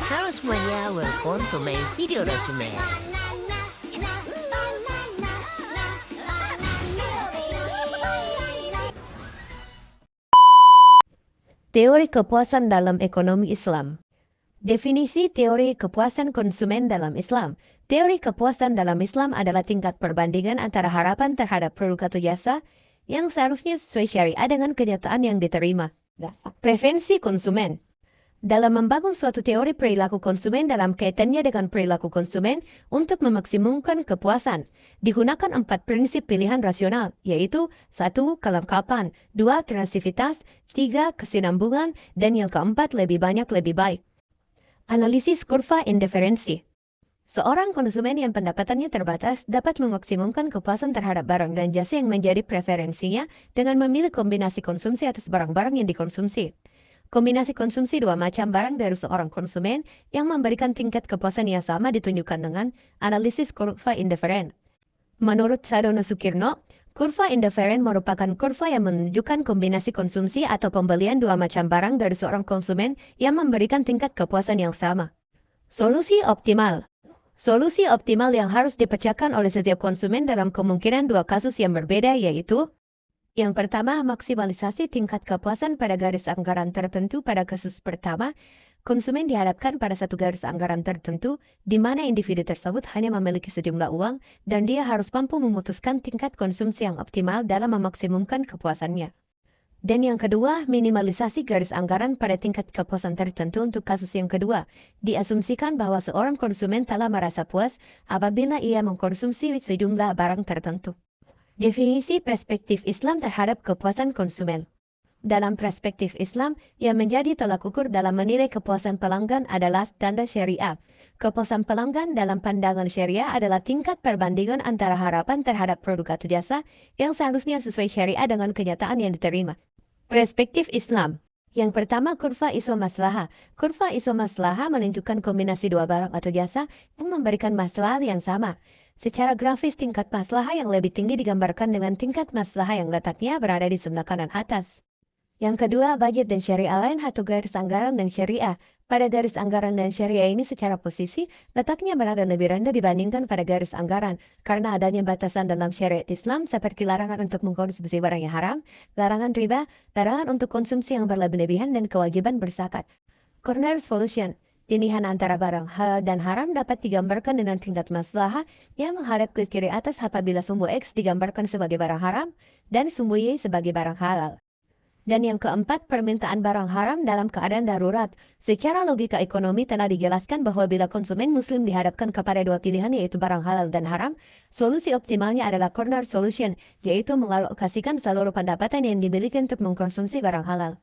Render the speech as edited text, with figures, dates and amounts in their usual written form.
Halo semuanya, welcome to my video resume. Teori kepuasan dalam ekonomi Islam. Definisi teori kepuasan konsumen dalam Islam. Teori kepuasan dalam Islam adalah tingkat perbandingan antara harapan terhadap produk atau jasa yang seharusnya sesuai syariat dengan kenyataan yang diterima. Preferensi konsumen. Dalam membangun suatu teori perilaku konsumen dalam kaitannya dengan perilaku konsumen untuk memaksimumkan kepuasan, digunakan 4 prinsip pilihan rasional, yaitu 1. Kelengkapan, 2. Kreativitas, 3. Kesinambungan, dan yang keempat lebih banyak lebih baik. Analisis kurva indiferensi. Seorang konsumen yang pendapatannya terbatas dapat memaksimumkan kepuasan terhadap barang dan jasa yang menjadi preferensinya dengan memilih kombinasi konsumsi atas barang-barang yang dikonsumsi. Kombinasi konsumsi dua macam barang dari seorang konsumen yang memberikan tingkat kepuasan yang sama ditunjukkan dengan analisis kurva indiferen. Menurut Sadono Sukirno, kurva indiferen merupakan kurva yang menunjukkan kombinasi konsumsi atau pembelian dua macam barang dari seorang konsumen yang memberikan tingkat kepuasan yang sama. Solusi optimal. Solusi optimal yang harus dipecahkan oleh setiap konsumen dalam kemungkinan dua kasus yang berbeda yaitu: yang pertama, maksimalisasi tingkat kepuasan pada garis anggaran tertentu. Pada kasus pertama, konsumen dihadapkan pada satu garis anggaran tertentu, di mana individu tersebut hanya memiliki sejumlah uang, dan dia harus mampu memutuskan tingkat konsumsi yang optimal dalam memaksimumkan kepuasannya. Dan yang kedua, minimalisasi garis anggaran pada tingkat kepuasan tertentu. Untuk kasus yang kedua, diasumsikan bahwa seorang konsumen telah merasa puas apabila ia mengkonsumsi sejumlah barang tertentu. Definisi perspektif Islam terhadap kepuasan konsumen. Dalam perspektif Islam, yang menjadi tolak ukur dalam menilai kepuasan pelanggan adalah standar syariah. Kepuasan pelanggan dalam pandangan syariah adalah tingkat perbandingan antara harapan terhadap produk atau jasa yang seharusnya sesuai syariah dengan kenyataan yang diterima. Perspektif Islam. Yang pertama, kurva isomaslahah. Kurva isomaslahah menunjukkan kombinasi dua barang atau jasa yang memberikan maslahat yang sama. Secara grafis, tingkat maslahah yang lebih tinggi digambarkan dengan tingkat maslahah yang letaknya berada di sebelah kanan atas. Yang kedua, budget dan syariah lain atau garis anggaran dan syariah. Pada garis anggaran dan syariah ini secara posisi, letaknya berada lebih rendah dibandingkan pada garis anggaran, karena adanya batasan dalam syariat Islam seperti larangan untuk mengkonsumsi barang yang haram, larangan riba, larangan untuk konsumsi yang berlebihan dan kewajiban berzakat. Corner solution. Pilihan antara barang halal dan haram dapat digambarkan dengan tingkat maslahah yang menghadap ke kiri atas apabila sumbu X digambarkan sebagai barang haram dan sumbu Y sebagai barang halal. Dan yang keempat, permintaan barang haram dalam keadaan darurat. Secara logika ekonomi telah dijelaskan bahwa bila konsumen muslim dihadapkan kepada dua pilihan yaitu barang halal dan haram, solusi optimalnya adalah corner solution, yaitu mengalokasikan seluruh pendapatan yang dimiliki untuk mengkonsumsi barang halal.